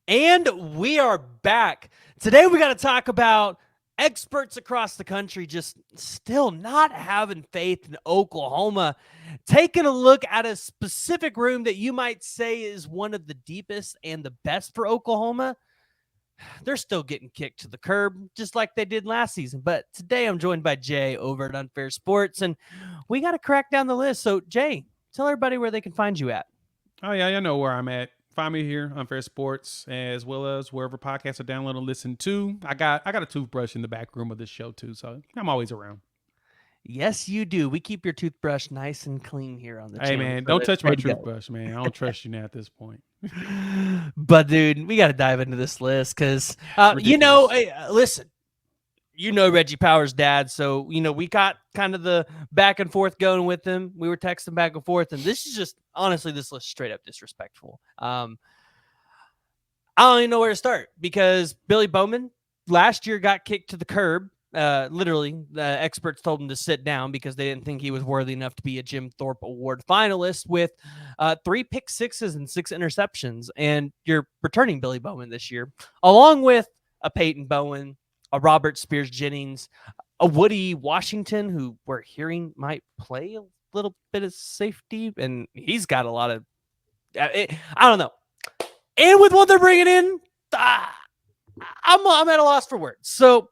And we are back. Today we got to talk about experts across the country just still not having faith in Oklahoma. Taking a look at a specific room that you might say is one of the deepest and the best for Oklahoma. They're still getting kicked to the curb, just like they did last season. But today I'm joined by Jay over at ON3 Sports, and we got to crack down the list. So, Jay, tell everybody where they can find you at. Oh yeah, you know where I'm at. Find me here on Fair Sports, as well as wherever podcasts are downloaded and listen to. I got a toothbrush in the back room of this show too, so I'm always around. Yes, you do. We keep your toothbrush nice and clean here on the Hey channel, man, so don't it's touch my ready to go. toothbrush, man. I don't trust you now at this point. But dude, we got to dive into this list because, Ridiculous. listen, Reggie Power's dad, so we got kind of the back and forth going with him. We were texting back and forth, and this is just honestly, this list straight up disrespectful. I don't even know where to start because Billy Bowman last year got kicked to the curb. Literally, the experts told him to sit down because they didn't think he was worthy enough to be a Jim Thorpe Award finalist with 3 pick sixes and 6 interceptions. And you're returning Billy Bowman this year, along with a Peyton Bowen, a Robert Spears Jennings, a Woody Washington, who we're hearing might play a little bit of safety, and he's got a lot of. I don't know. And with what they're bringing in, I'm at a loss for words. So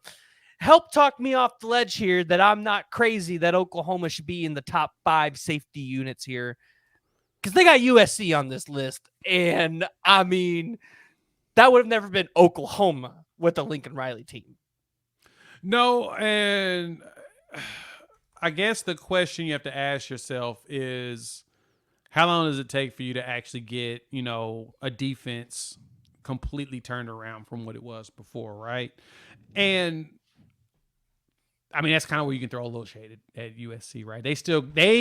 help talk me off the ledge here that I'm not crazy that Oklahoma should be in the top 5 safety units here. Because they got USC on this list. And, I mean, that would have never been Oklahoma with the Lincoln Riley team. No, and I guess the question you have to ask yourself is how long does it take for you to actually get, a defense completely turned around from what it was before, right? And I mean, that's kind of where you can throw a little shade at USC, right? They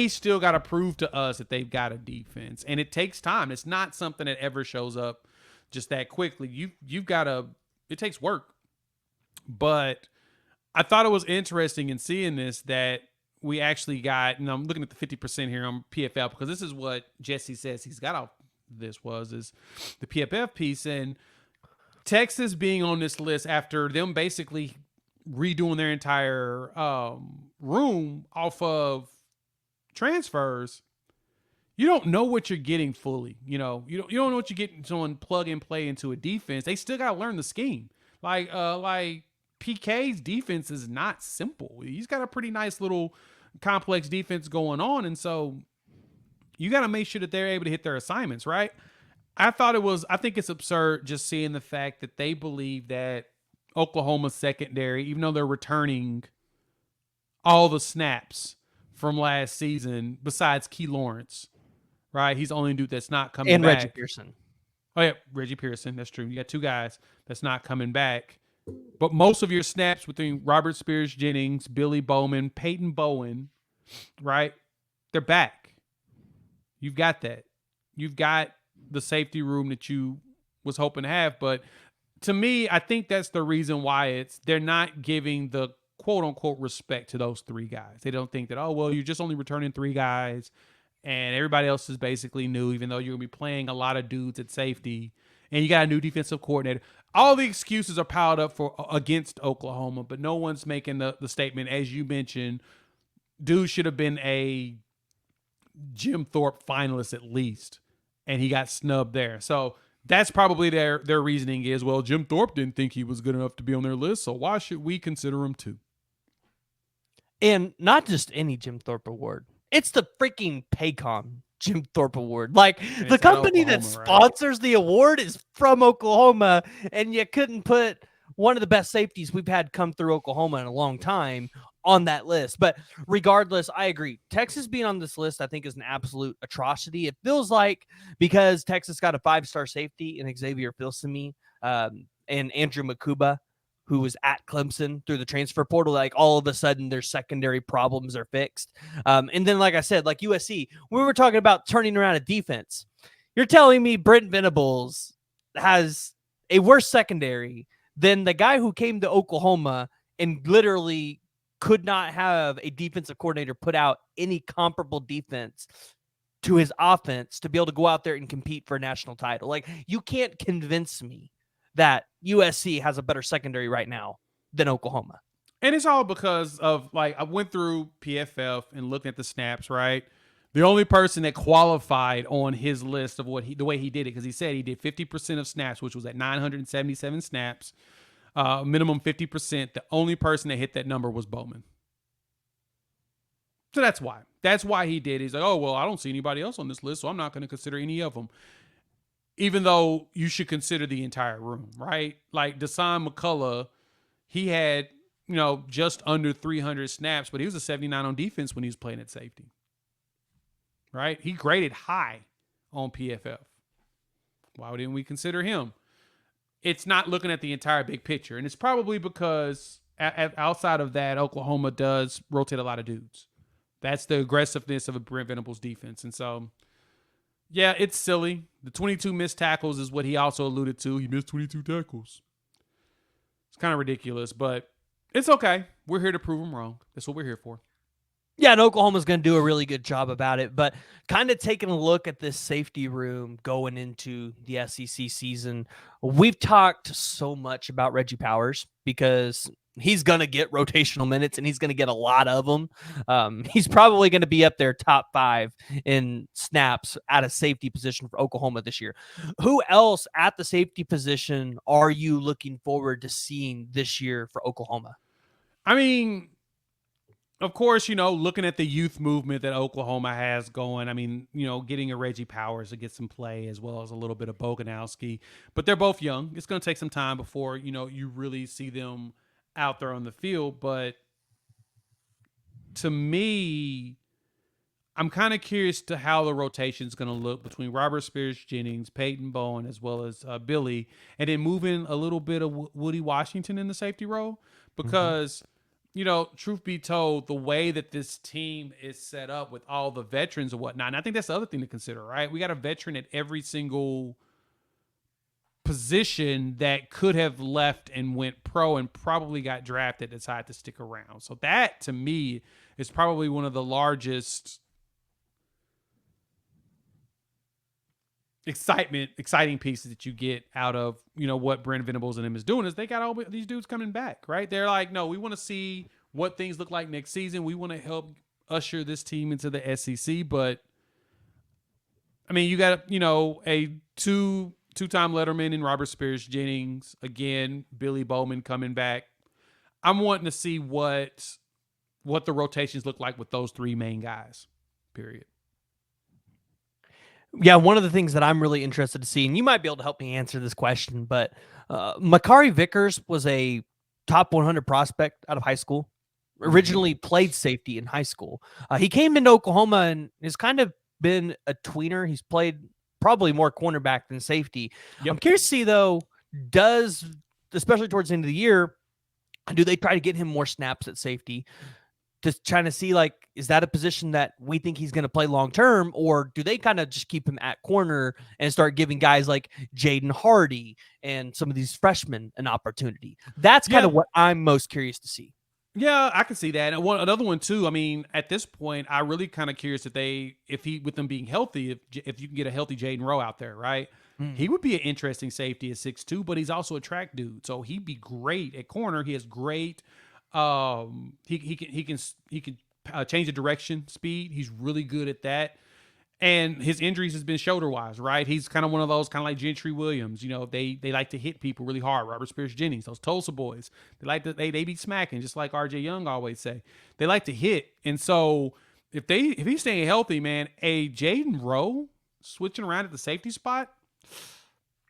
still got to prove to us that they've got a defense, and it takes time. It's not something that ever shows up just that quickly. You've got to. It takes work. But I thought it was interesting in seeing this that we actually got, and I'm looking at the 50% here on PFL because this is what Jesse says he's got off this is the PFF piece, and Texas being on this list after them basically redoing their entire room off of transfers. You don't know what you're getting fully. You don't know what you're getting. Someone plug and play into a defense. They still got to learn the scheme. Like PK's defense is not simple. He's got a pretty nice little complex defense going on, and so you got to make sure that they're able to hit their assignments, right? I think it's absurd just seeing the fact that they believe that Oklahoma's secondary, even though they're returning all the snaps from last season, besides Key Lawrence, right? He's the only dude that's not coming and back. Reggie Pearson. Oh, yeah, Reggie Pearson. That's true. You got 2 guys that's not coming back. But most of your snaps between Robert Spears Jennings, Billy Bowman, Peyton Bowen, right? They're back. You've got that. You've got the safety room that you was hoping to have. But to me, I think that's the reason why they're not giving the quote unquote respect to those 3 guys. They don't think that, oh, well, you're just only returning 3 guys and everybody else is basically new, even though you're going to be playing a lot of dudes at safety and you got a new defensive coordinator. All the excuses are piled up against Oklahoma, but no one's making the statement, as you mentioned, dude should have been a Jim Thorpe finalist at least, and he got snubbed there. So that's probably their reasoning is, well, Jim Thorpe didn't think he was good enough to be on their list, so why should we consider him too? And not just any Jim Thorpe Award. It's the freaking Paycom Jim Thorpe Award. Like, the company that sponsors the award is from Oklahoma, and you couldn't put one of the best safeties we've had come through Oklahoma in a long time on that list. But regardless, I agree. Texas being on this list, I think, is an absolute atrocity. It feels like because Texas got a 5-star safety in Xavier Filsaime and Andrew Makuba, who was at Clemson through the transfer portal, like all of a sudden their secondary problems are fixed. And then, like I said, like USC, we were talking about turning around a defense. You're telling me Brent Venables has a worse secondary than the guy who came to Oklahoma and literally could not have a defensive coordinator put out any comparable defense to his offense to be able to go out there and compete for a national title. Like, you can't convince me that USC has a better secondary right now than Oklahoma. And it's all because of, like, I went through PFF and looked at the snaps, right? The only person that qualified on his list of the way he did it, because he said he did 50% of snaps, which was at 977 snaps, minimum 50%. The only person that hit that number was Bowman. So that's why. That's why he did. He's like, oh, well, I don't see anybody else on this list, so I'm not going to consider any of them. Even though you should consider the entire room, right? Like Dasan McCullough, he had, just under 300 snaps, but he was a 79 on defense when he was playing at safety. Right? He graded high on PFF. Why didn't we consider him? It's not looking at the entire big picture. And it's probably because outside of that, Oklahoma does rotate a lot of dudes. That's the aggressiveness of a Brent Venables defense. And so, yeah, it's silly. The 22 missed tackles is what he also alluded to. He missed 22 tackles. It's kind of ridiculous, but it's okay. We're here to prove him wrong. That's what we're here for. Yeah, and Oklahoma's going to do a really good job about it. But kind of taking a look at this safety room going into the SEC season, we've talked so much about Reggie Powers because he's going to get rotational minutes and he's going to get a lot of them. He's probably going to be up there top 5 in snaps at a safety position for Oklahoma this year. Who else at the safety position are you looking forward to seeing this year for Oklahoma? I mean, of course, looking at the youth movement that Oklahoma has going, I mean, getting a Reggie Powers to get some play as well as a little bit of Boganowski. But they're both young. It's going to take some time before, you really see them out there on the field. But to me, I'm kind of curious to how the rotation is going to look between Robert Spears-Jennings, Peyton Bowen, as well as Billy, and then moving a little bit of Woody Washington in the safety role. Because truth be told, the way that this team is set up with all the veterans and whatnot, and I think that's the other thing to consider, right? We got a veteran at every single position that could have left and went pro and probably got drafted, decided to stick around. So that, to me, is probably one of the largest exciting pieces that you get out of, what Brent Venables and him is doing is they got all these dudes coming back, right? They're like, no, we want to see what things look like next season. We want to help usher this team into the SEC. But I mean, you got, a two-time letterman in Robert Spears-Jennings. Again, Billy Bowman coming back. I'm wanting to see what the rotations look like with those 3 main guys, period. Yeah, one of the things that I'm really interested to see, and you might be able to help me answer this question, but Makari Vickers was a top 100 prospect out of high school. Originally played safety in high school. He came into Oklahoma and has kind of been a tweener. He's played probably more cornerback than safety. Yep. I'm curious to see, though, especially towards the end of the year, do they try to get him more snaps at safety? Just trying to see, like, is that a position that we think he's going to play long-term, or do they kind of just keep him at corner and start giving guys like Jaden Hardy and some of these freshmen an opportunity? That's kind of what I'm most curious to see. Yeah, I can see that. And another one too. I mean, at this point, I really kind of curious with them being healthy, if you can get a healthy Jaden Rowe out there, right? He would be an interesting safety at 6'2", but he's also a track dude, so he'd be great at corner. He has great. He can change the direction, speed. He's really good at that. And his injuries has been shoulder wise, right? He's kind of one of those, kind of like Gentry Williams. They like to hit people really hard. Robert Spears-Jennings, those Tulsa boys, they be smacking, just like RJ Young always say. They like to hit, and so if he's staying healthy, man, a Jaden Rowe switching around at the safety spot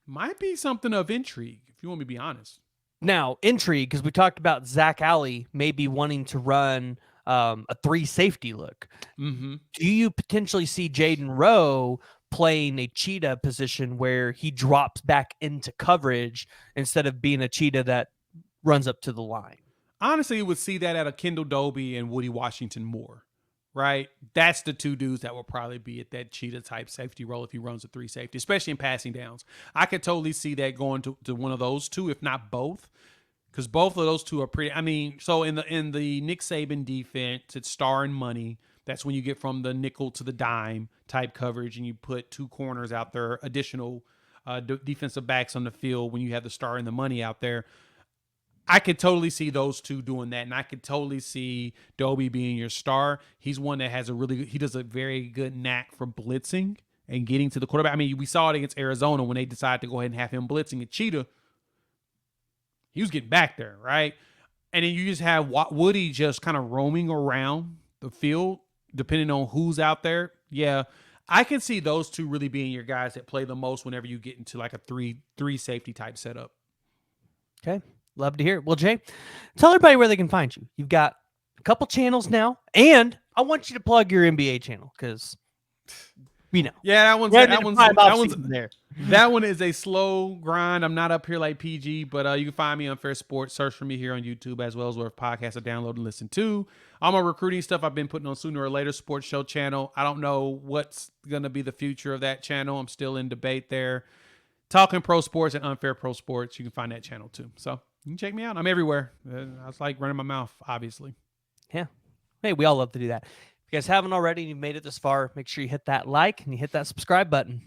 might be something of intrigue, if you want me to be honest. Now, intrigue, because we talked about Zach Alley maybe wanting to run a 3 safety look. Mm-hmm. Do you potentially see Jaden Rowe playing a cheetah position where he drops back into coverage instead of being a cheetah that runs up to the line? Honestly, you would see that out of Kendall Dobie and Woody Washington more, right? That's the 2 dudes that will probably be at that cheetah type safety role if he runs a 3 safety, especially in passing downs. I could totally see that going to one of those 2, if not both. Because both of those 2 are pretty. I mean, so in the Nick Saban defense, it's star and money. That's when you get from the nickel to the dime type coverage, and you put 2 corners out there, additional defensive backs on the field when you have the star and the money out there. I could totally see those two doing that, and I could totally see Dobie being your star. He's one that has he does a very good knack for blitzing and getting to the quarterback. I mean, we saw it against Arizona when they decided to go ahead and have him blitzing at Cheetah. He was getting back there, right? And then you just have Woody just kind of roaming around the field, depending on who's out there. Yeah, I can see those two really being your guys that play the most whenever you get into like a three safety type setup. Okay. Love to hear it. Well, Jay, tell everybody where they can find you. You've got a couple channels now, and I want you to plug your NBA channel because, you know. Yeah, that one's there. That one is a slow grind. I'm not up here like PG, but you can find me on Fair Sports. Search for me here on YouTube as well as where podcasts are download and listen to. All my recruiting stuff I've been putting on Sooner or Later Sports Show channel. I don't know what's going to be the future of that channel. I'm still in debate there. Talking Pro Sports and Unfair Pro Sports. You can find that channel too. So you can check me out. I'm everywhere. I was like running my mouth, obviously. Yeah. Hey, we all love to do that. If you guys haven't already and you've made it this far, make sure you hit that like and you hit that subscribe button.